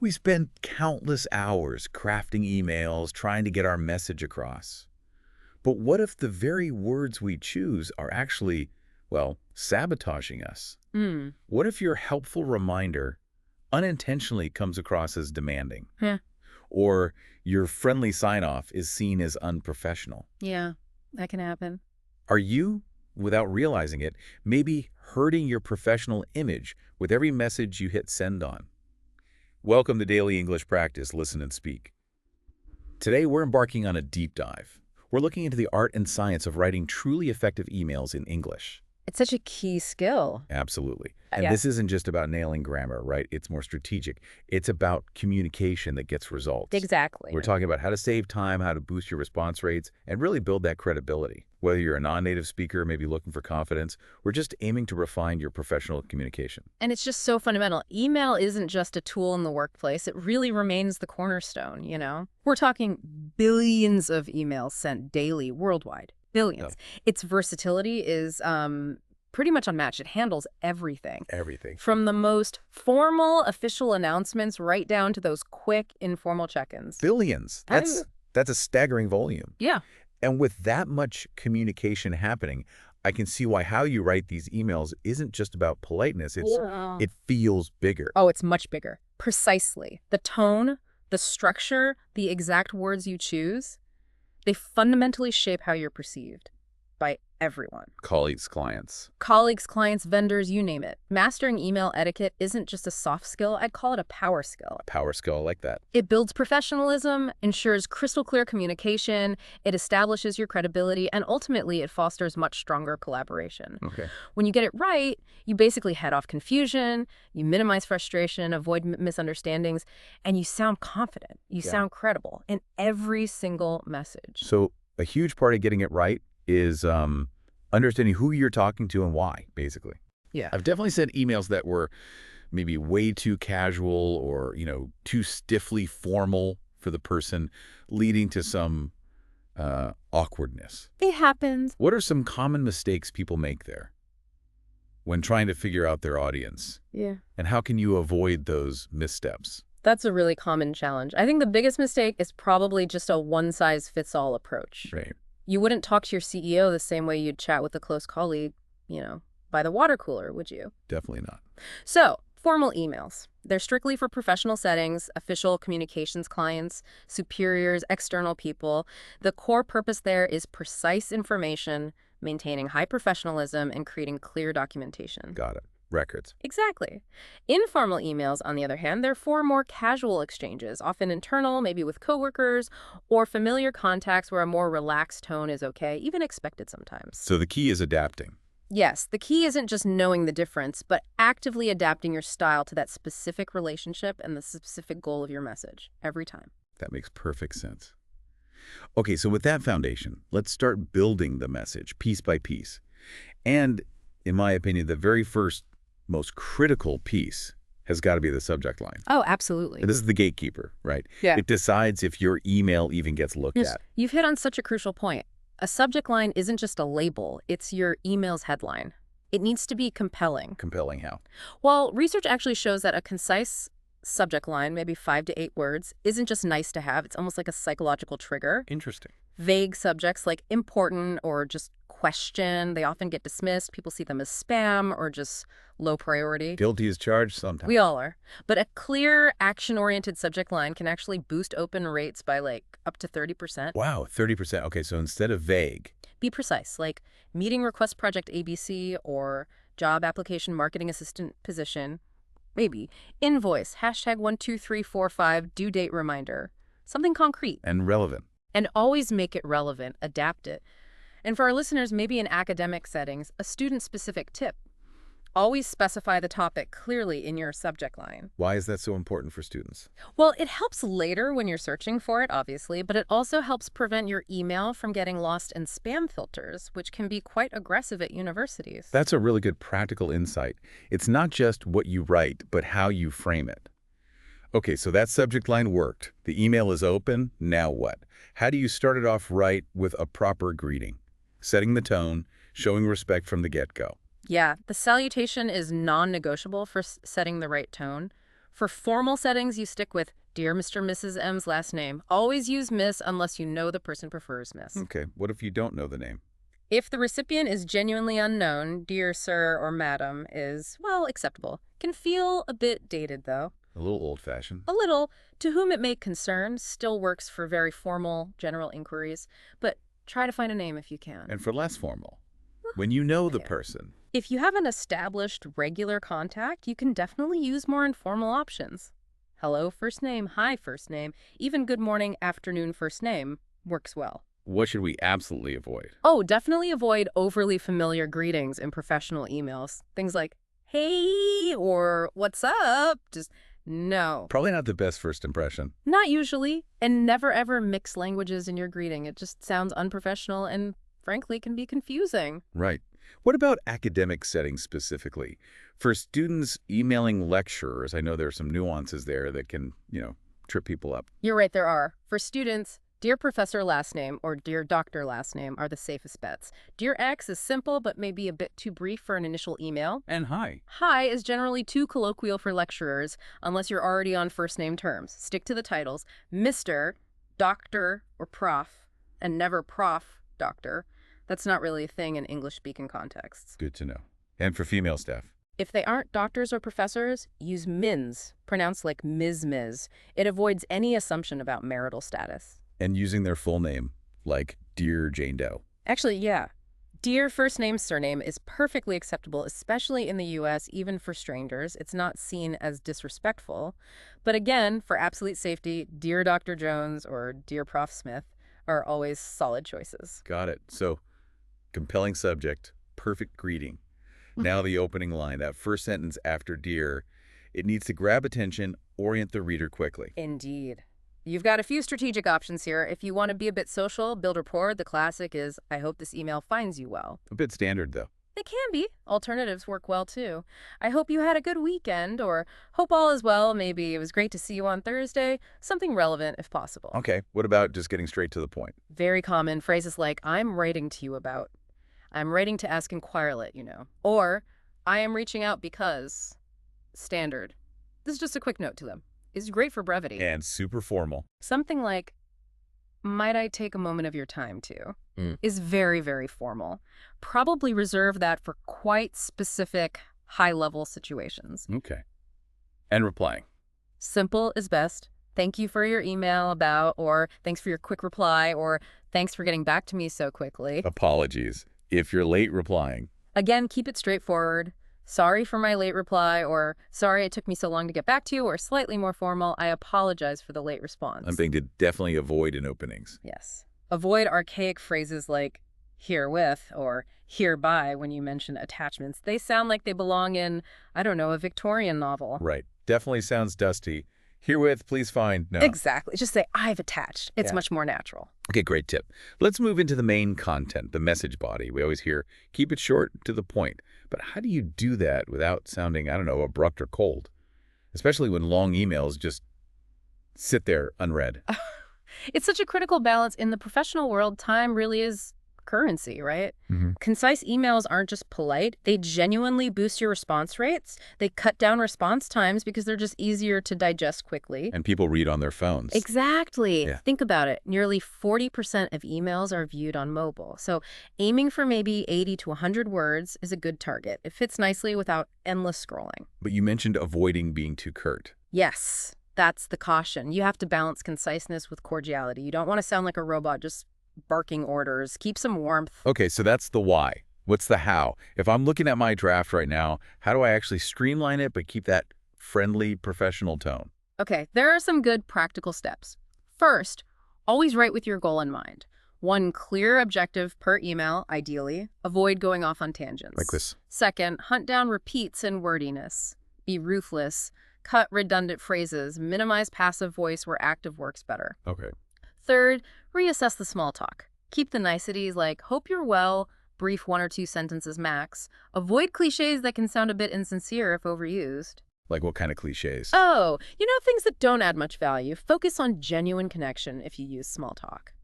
We spend countless hours crafting emails, trying to get our message across. But what if the very words we choose are actually, well, sabotaging us? Hmm. What if your helpful reminder unintentionally comes across as demanding? Yeah. Or your friendly sign-off is seen as unprofessional? Yeah, that can happen. Are you, without realizing it, maybe hurting your professional image with every message you hit send on? Welcome to Daily English Practice, Listen and Speak. Today, we're embarking on a deep dive. We're looking into the art and science of writing truly effective emails in English. It's such a key skill. Absolutely. And Yeah. this isn't just about nailing grammar, right? It's more strategic. It's about communication that gets results. Exactly. We're talking about how to save time, how to boost your response rates, and really build that credibility. Whether you're a non-native speaker, maybe looking for confidence, we're just aiming to refine your professional communication. And it's just so fundamental. Email isn't just a tool in the workplace. It really remains the cornerstone, you know? We're talking billions of emails sent daily worldwide. Billions. Its versatility is pretty much unmatched. It handles everything. Everything. From the most formal official announcements right down to those quick informal check-ins. Billions. That's a staggering volume. Yeah. And with that much communication happening, I can see why how you write these emails isn't just about politeness. It feels bigger. Oh, it's much bigger. Precisely. The tone, the structure, the exact words you choose, they fundamentally shape how you're perceived by everyone. Colleagues, clients. Colleagues, clients, vendors, you name it. Mastering email etiquette isn't just a soft skill. I'd call it a power skill. Power skill like that. It builds professionalism, ensures crystal clear communication, it establishes your credibility, and ultimately it fosters much stronger collaboration. Okay. When you get it right, you basically head off confusion, you minimize frustration, avoid misunderstandings, and you sound confident. You sound credible in every single message. So a huge part of getting it right is understanding who you're talking to and why, basically. Yeah. I've definitely sent emails that were maybe way too casual or, too stiffly formal for the person, leading to some awkwardness. It happens. What are some common mistakes people make there when trying to figure out their audience? Yeah. And how can you avoid those missteps? That's a really common challenge. I think the biggest mistake is probably just a one-size-fits-all approach. Right. You wouldn't talk to your CEO the same way you'd chat with a close colleague, by the water cooler, would you? Definitely not. So, formal emails. They're strictly for professional settings, official communications clients, superiors, external people. The core purpose there is precise information, maintaining high professionalism, and creating clear documentation. Got it. Records. Exactly. Informal emails, on the other hand, they're for more casual exchanges, often internal, maybe with coworkers, or familiar contacts where a more relaxed tone is okay, even expected sometimes. So the key is adapting. Yes, the key isn't just knowing the difference, but actively adapting your style to that specific relationship and the specific goal of your message, every time. That makes perfect sense. Okay, so with that foundation, let's start building the message piece by piece. And, in my opinion, the very first, most critical piece has got to be the subject line. Oh, absolutely. This is the gatekeeper, right? Yeah. It decides if your email even gets looked at. You've hit on such a crucial point. A subject line isn't just a label, it's your email's headline. It needs to be compelling. Compelling how? Well, research actually shows that a concise subject line, maybe 5 to 8 words, isn't just nice to have. It's almost like a psychological trigger. Interesting. Vague subjects like important or just question, they often get dismissed. People see them as spam or just low priority. Guilty as charged sometimes. We all are. But a clear, action-oriented subject line can actually boost open rates by up to 30%. Wow, 30%. Okay, so instead of vague. Be precise, like meeting request project ABC or job application marketing assistant position. Maybe invoice, #12345, due date reminder. Something concrete. And relevant. And always make it relevant, adapt it. And for our listeners, maybe in academic settings, a student-specific tip. Always specify the topic clearly in your subject line. Why is that so important for students? Well, it helps later when you're searching for it, obviously, but it also helps prevent your email from getting lost in spam filters, which can be quite aggressive at universities. That's a really good practical insight. It's not just what you write, but how you frame it. Okay, so that subject line worked. The email is open. Now what? How do you start it off right with a proper greeting? Setting the tone, showing respect from the get-go. Yeah, the salutation is non-negotiable for setting the right tone. For formal settings, you stick with Dear Mr. Mrs. M's last name. Always use Miss unless you know the person prefers Miss. Okay, what if you don't know the name? If the recipient is genuinely unknown, Dear Sir or Madam is, well, acceptable. Can feel a bit dated, though. A little old-fashioned. A little. To whom it may concern still works for very formal general inquiries, but try to find a name if you can. And for less formal, when you know the person. If you have an established regular contact, you can definitely use more informal options. Hello, first name, hi, first name, even good morning, afternoon, first name works well. What should we absolutely avoid? Oh, definitely avoid overly familiar greetings in professional emails. Things like, hey, or what's up? Just no. Probably not the best first impression. Not usually. And never ever mix languages in your greeting. It just sounds unprofessional and, frankly, can be confusing. Right. What about academic settings specifically? For students emailing lecturers, I know there are some nuances there that can, trip people up. You're right, there are. For students, Dear Professor last name or Dear Doctor last name are the safest bets. Dear X is simple but maybe a bit too brief for an initial email. And hi. Hi is generally too colloquial for lecturers unless you're already on first name terms. Stick to the titles. Mr., Doctor, or Prof, and never Prof, Doctor. That's not really a thing in English-speaking contexts. Good to know. And for female staff? If they aren't doctors or professors, use Ms, pronounced like Ms. It avoids any assumption about marital status. And using their full name, like Dear Jane Doe. Actually, yeah. Dear first name, surname is perfectly acceptable, especially in the U.S., even for strangers. It's not seen as disrespectful. But again, for absolute safety, Dear Dr. Jones or Dear Prof. Smith are always solid choices. Got it. So, compelling subject, perfect greeting. Now the opening line, that first sentence after Dear, it needs to grab attention, orient the reader quickly. Indeed. You've got a few strategic options here. If you want to be a bit social, build rapport, the classic is, I hope this email finds you well. A bit standard, though. They can be. Alternatives work well, too. I hope you had a good weekend, or hope all is well. Maybe it was great to see you on Thursday. Something relevant, if possible. Okay, what about just getting straight to the point? Very common phrases like, I'm writing to you about. I'm writing to ask inquire let you know. Or, I am reaching out because. Standard. This is just a quick note to them. It's great for brevity. And super formal. Something like, might I take a moment of your time too, is very, very formal. Probably reserve that for quite specific, high-level situations. Okay. And replying. Simple is best. Thank you for your email about, or thanks for your quick reply, or thanks for getting back to me so quickly. Apologies if you're late replying. Again, keep it straightforward. Sorry for my late reply, or sorry it took me so long to get back to you, or slightly more formal, I apologize for the late response. Something to definitely avoid in openings. Yes. Avoid archaic phrases like herewith or hereby when you mention attachments. They sound like they belong in, I don't know, a Victorian novel. Right. Definitely sounds dusty. Herewith, please find. No. Exactly. Just say, I've attached. It's much more natural. Okay, great tip. Let's move into the main content, the message body. We always hear, keep it short, to the point. But how do you do that without sounding, I don't know, abrupt or cold? Especially when long emails just sit there unread. It's such a critical balance. In the professional world, time really is currency, right? Concise emails aren't just polite. They genuinely boost your response rates. They cut down response times because they're just easier to digest quickly. And people read on their phones. Exactly. Yeah. Think about it. Nearly 40% of emails are viewed on mobile. So aiming for maybe 80 to 100 words is a good target. It fits nicely without endless scrolling. But you mentioned avoiding being too curt. Yes, that's the caution. You have to balance conciseness with cordiality. You don't want to sound like a robot just barking orders. Keep some warmth. Okay, so that's the why. What's the how? If I'm looking at my draft right now, how do I actually streamline it but keep that friendly, professional tone? Okay, there are some good practical steps. First, always write with your goal in mind. One clear objective per email, ideally. Avoid going off on tangents. Like this. Second, hunt down repeats and wordiness. Be ruthless. Cut redundant phrases. Minimize passive voice where active works better. Okay. Third, reassess the small talk. Keep the niceties like, hope you're well, brief 1 or 2 sentences max. Avoid cliches that can sound a bit insincere if overused. Like what kind of cliches? Oh, things that don't add much value. Focus on genuine connection if you use small talk.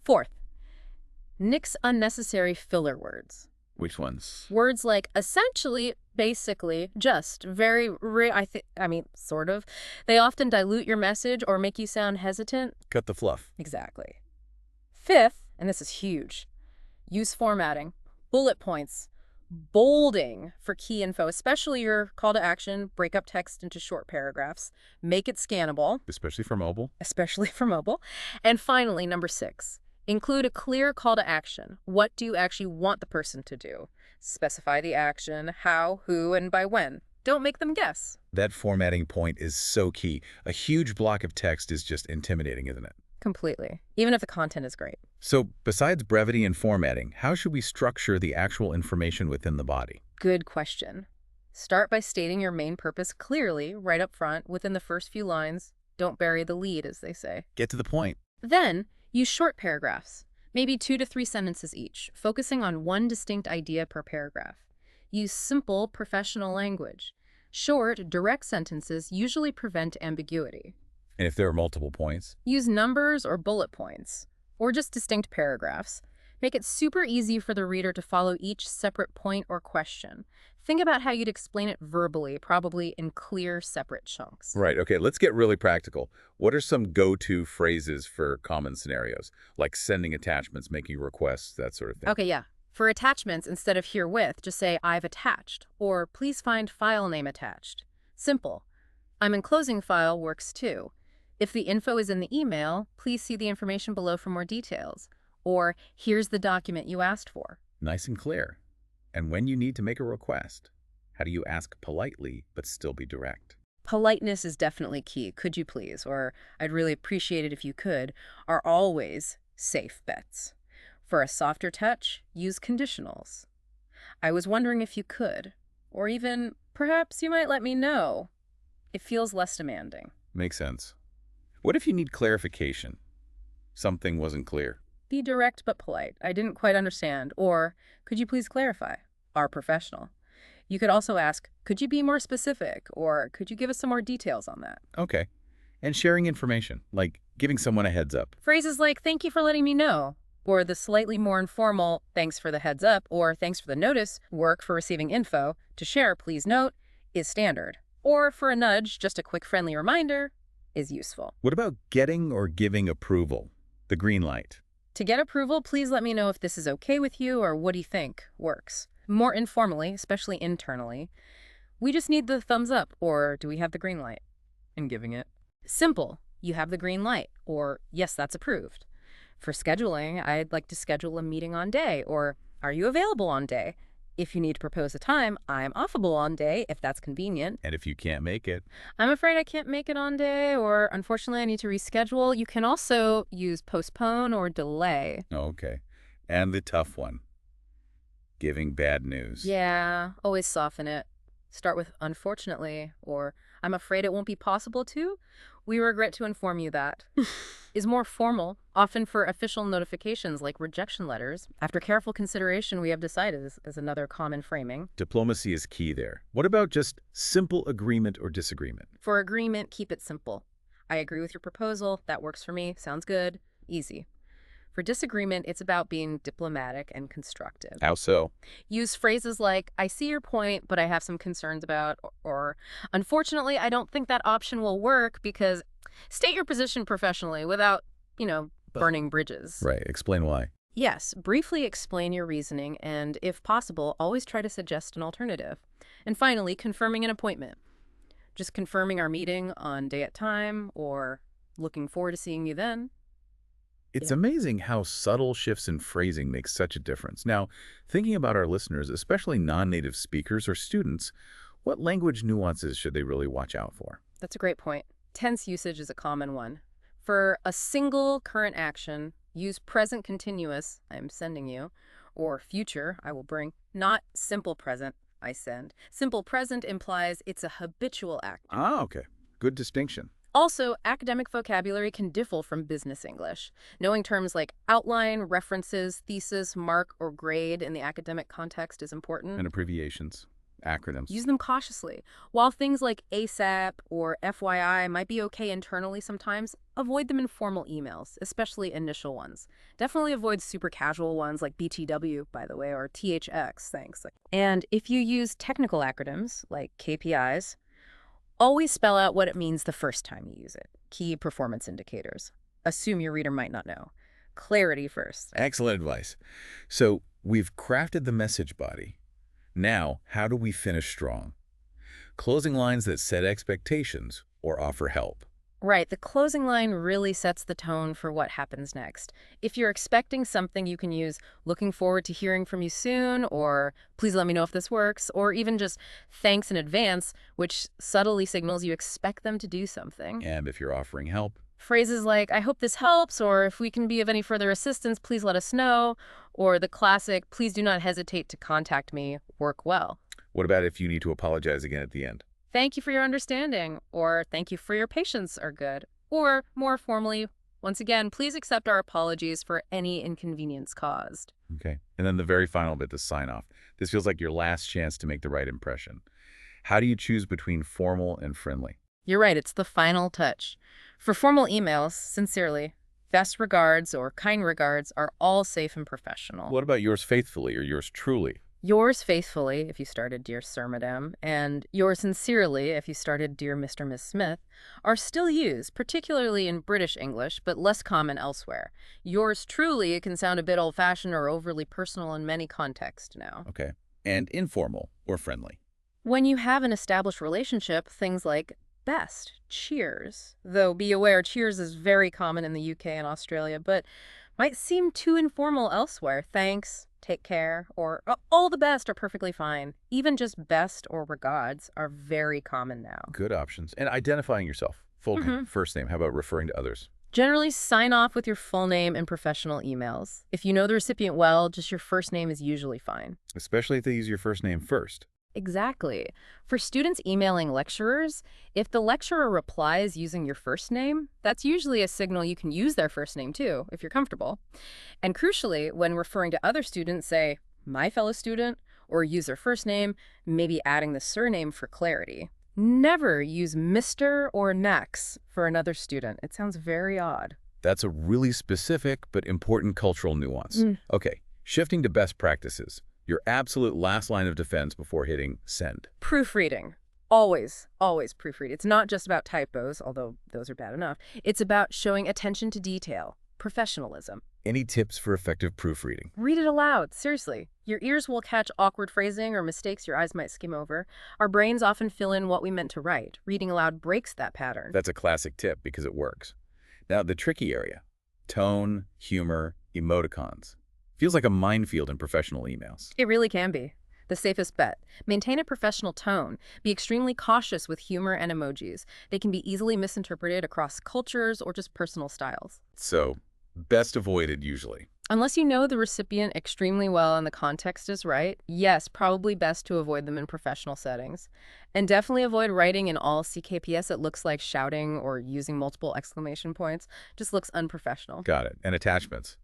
Fourth, nix unnecessary filler words. Which ones? Words like essentially, basically, just, very, sort of. They often dilute your message or make you sound hesitant. Cut the fluff. Exactly. Fifth, and this is huge, use formatting, bullet points, bolding for key info, especially your call to action, break up text into short paragraphs, make it scannable, Especially for mobile. especially for mobile. And finally, number 6, include a clear call to action. What do you actually want the person to do? Specify the action, how, who, and by when. Don't make them guess. That formatting point is so key. A huge block of text is just intimidating, isn't it? Completely. Even if the content is great. So, besides brevity and formatting, how should we structure the actual information within the body? Good question. Start by stating your main purpose clearly, right up front, within the first few lines. Don't bury the lead, as they say. Get to the point. Then, use short paragraphs, maybe 2 to 3 sentences each, focusing on one distinct idea per paragraph. Use simple, professional language. Short, direct sentences usually prevent ambiguity. And if there are multiple points? Use numbers or bullet points, or just distinct paragraphs. Make it super easy for the reader to follow each separate point or question. Think about how you'd explain it verbally, probably in clear, separate chunks. Right, okay, let's get really practical. What are some go-to phrases for common scenarios? Like sending attachments, making requests, that sort of thing. Okay, yeah. For attachments, instead of herewith, just say I've attached, or please find file name attached. Simple. I'm enclosing file works too. If the info is in the email, please see the information below for more details. Or here's the document you asked for. Nice and clear. And when you need to make a request, how do you ask politely but still be direct? Politeness is definitely key. Could you please, or I'd really appreciate it if you could, are always safe bets. For a softer touch, use conditionals. I was wondering if you could, or even, perhaps you might let me know. It feels less demanding. Makes sense. What if you need clarification? Something wasn't clear. Be direct but polite. I didn't quite understand. Or, could you please clarify? Our professional. You could also ask, could you be more specific? Or could you give us some more details on that? Okay. And sharing information, like giving someone a heads up. Phrases like, thank you for letting me know. Or the slightly more informal, thanks for the heads up, or thanks for the notice, work for receiving info, to share, please note, is standard. Or for a nudge, just a quick friendly reminder, is useful. What about getting or giving approval? The green light. To get approval, please let me know if this is okay with you or what do you think works. More informally, especially internally, we just need the thumbs up, or do we have the green light? And giving it. Simple, you have the green light, or yes, that's approved. For scheduling, I'd like to schedule a meeting on day, or are you available on day? If you need to propose a time, I'm offable on day if that's convenient. And if you can't make it, I'm afraid I can't make it on day, or unfortunately I need to reschedule. You can also use postpone or delay. okay. And the tough one. Giving bad news. Yeah, always soften it. Start with unfortunately, or I'm afraid it won't be possible to. We regret to inform you that. Is more formal, often for official notifications like rejection letters. After careful consideration, we have decided is another common framing. Diplomacy is key there. What about just simple agreement or disagreement? For agreement, keep it simple. I agree with your proposal. That works for me. Sounds good. Easy. For disagreement, it's about being diplomatic and constructive. How so? Use phrases like, I see your point, but I have some concerns about, or unfortunately, I don't think that option will work because state your position professionally without, burning bridges. Right. Explain why. Yes, briefly explain your reasoning and, if possible, always try to suggest an alternative. And finally, confirming an appointment. Just confirming our meeting on day at time or looking forward to seeing you then. It's amazing how subtle shifts in phrasing make such a difference. Now, thinking about our listeners, especially non-native speakers or students, what language nuances should they really watch out for? That's a great point. Tense usage is a common one. For a single current action, use present continuous, I'm sending you, or future, I will bring, not simple present, I send. Simple present implies it's a habitual act. Ah, okay. Good distinction. Also, academic vocabulary can differ from business English. Knowing terms like outline, references, thesis, mark, or grade in the academic context is important. And abbreviations. Acronyms. Use them cautiously. While things like ASAP or FYI might be okay internally sometimes, avoid them in formal emails, especially initial ones. Definitely avoid super casual ones like BTW, by the way, or THX, thanks. And if you use technical acronyms like KPIs, always spell out what it means the first time you use it. Key performance indicators. Assume your reader might not know. Clarity first. Excellent advice. So we've crafted the message body. Now, how do we finish strong? Closing lines that set expectations or offer help. Right, the closing line really sets the tone for what happens next. If you're expecting something, you can use "looking forward to hearing from you soon," or "please let me know if this works," or even just "thanks in advance," which subtly signals you expect them to do something. And if you're offering help, Phrases like "I hope this helps," or "if we can be of any further assistance, please let us know," or the classic "please do not hesitate to contact me" work well. what about if you need to apologize again at the end? "Thank you for your understanding," or "thank you for your patience" are good. Or, more formally, once again, please accept our apologies for any inconvenience caused. Okay. And then the very final bit, the sign off. This feels like your last chance to make the right impression. How do you choose between formal and friendly? You're right, it's the final touch. For formal emails, sincerely, "best regards" or "kind regards" are all safe and professional. What about yours faithfully or yours truly? Yours faithfully, if you started "Dear Sir, Madam," and yours sincerely, if you started "Dear Mr. Miss Smith," are still used, particularly in British English, but less common elsewhere. Yours truly can sound a bit old-fashioned or overly personal in many contexts now. Okay. And informal or friendly? When you have an established relationship, things like "best," "cheers," though be aware cheers is very common in the UK and Australia, but might seem too informal elsewhere. "Thanks," "take care," or "all the best" are perfectly fine. Even just "best" or "regards" are very common now. Good options. And identifying yourself. Full name, first name. How about referring to others? Generally, sign off with your full name in professional emails. If you know the recipient well, just your first name is usually fine. Especially if they use your first name first. Exactly. For students emailing lecturers, if the lecturer replies using your first name, that's usually a signal you can use their first name too, if you're comfortable. And crucially, when referring to other students, say, "my fellow student," or use their first name, maybe adding the surname for clarity. Never use Mr. or Nex for another student. It sounds very odd. That's a really specific but important cultural nuance. Okay, shifting to best practices. Your absolute last line of defense before hitting send. Proofreading. Always, always proofread. It's not just about typos, although those are bad enough. It's about showing attention to detail, professionalism. Any tips for effective proofreading? Read it aloud, seriously. Your ears will catch awkward phrasing or mistakes your eyes might skim over. Our brains often fill in what we meant to write. Reading aloud breaks that pattern. That's a classic tip because it works. Now, the tricky area. Tone, humor, emoticons. Feels like a minefield in professional emails. It really can be. The safest bet. Maintain a professional tone. Be extremely cautious with humor and emojis. They can be easily misinterpreted across cultures or just personal styles. So, best avoided usually. Unless you know the recipient extremely well and the context is right, yes, probably best to avoid them in professional settings. And definitely avoid writing in all CKPS that looks like shouting or using multiple exclamation points. Just looks unprofessional. Got it. And attachments.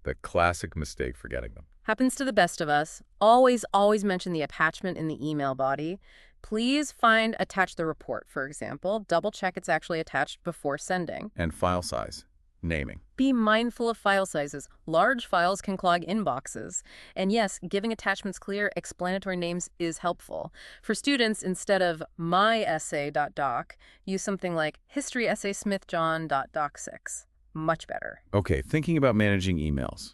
The classic mistake, forgetting them. Happens to the best of us. Always, always mention the attachment in the email body. Please attach the report, for example. Double check it's actually attached before sending. And file size. Naming. Be mindful of file sizes. Large files can clog inboxes. And yes, giving attachments clear, explanatory names is helpful. For students, instead of myessay.doc, use something like historyessaysmithjohn.doc6. Much better. Okay, thinking about managing emails.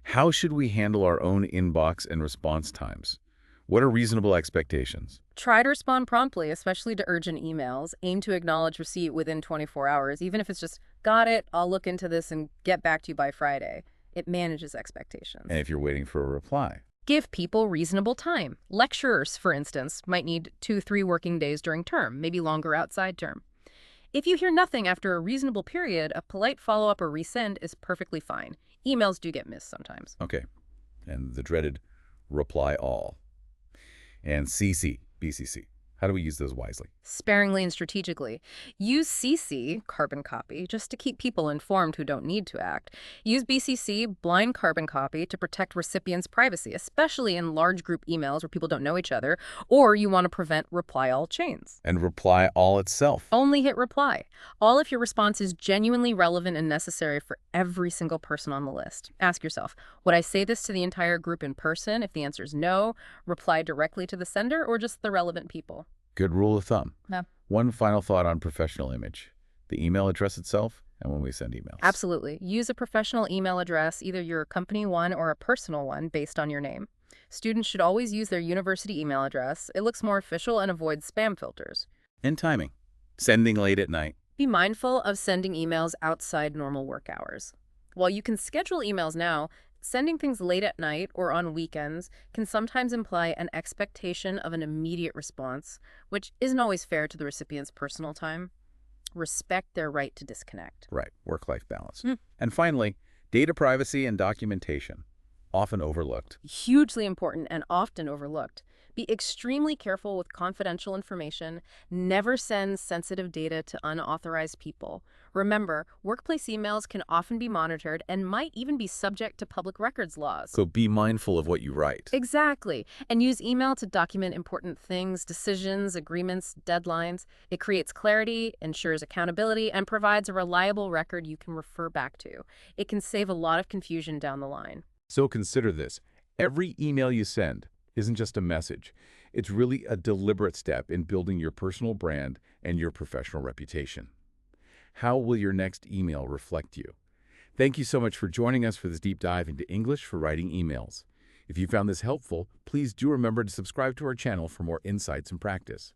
How should we handle our own inbox and response times? What are reasonable expectations? Try to respond promptly, especially to urgent emails. Aim to acknowledge receipt within 24 hours, even if it's just, "got it, I'll look into this and get back to you by Friday." It manages expectations. And if you're waiting for a reply? Give people reasonable time. Lecturers, for instance, might need 2-3 working days during term, maybe longer outside term. If you hear nothing after a reasonable period, a polite follow-up or resend is perfectly fine. Emails do get missed sometimes. Okay. And the dreaded reply all. And CC, BCC. How do we use those wisely? Sparingly and strategically. Use CC, carbon copy, just to keep people informed who don't need to act. Use BCC, blind carbon copy, to protect recipients' privacy, especially in large group emails where people don't know each other, or you want to prevent reply all chains. And reply all itself. Only hit reply. All if your response is genuinely relevant and necessary for every single person on the list. Ask yourself, would I say this to the entire group in person? If the answer is no, reply directly to the sender or just the relevant people. Good rule of thumb. Yeah. One final thought on professional image. The email address itself and when we send emails. Absolutely. Use a professional email address, either your company one or a personal one based on your name. Students should always use their university email address. It looks more official and avoids spam filters. And timing. Sending late at night. Be mindful of sending emails outside normal work hours. While you can schedule emails now, sending things late at night or on weekends can sometimes imply an expectation of an immediate response, which isn't always fair to the recipient's personal time. Respect their right to disconnect. Right. Work-life balance. And finally, data privacy and documentation. Often overlooked. Hugely important and often overlooked. Be extremely careful with confidential information. Never send sensitive data to unauthorized people. Remember, workplace emails can often be monitored and might even be subject to public records laws. So be mindful of what you write. Exactly. And use email to document important things, decisions, agreements, deadlines. It creates clarity, ensures accountability, and provides a reliable record you can refer back to. It can save a lot of confusion down the line. So consider this. Every email you send isn't just a message. It's really a deliberate step in building your personal brand and your professional reputation. How will your next email reflect you? Thank you so much for joining us for this deep dive into English for writing emails. If you found this helpful, please do remember to subscribe to our channel for more insights and practice.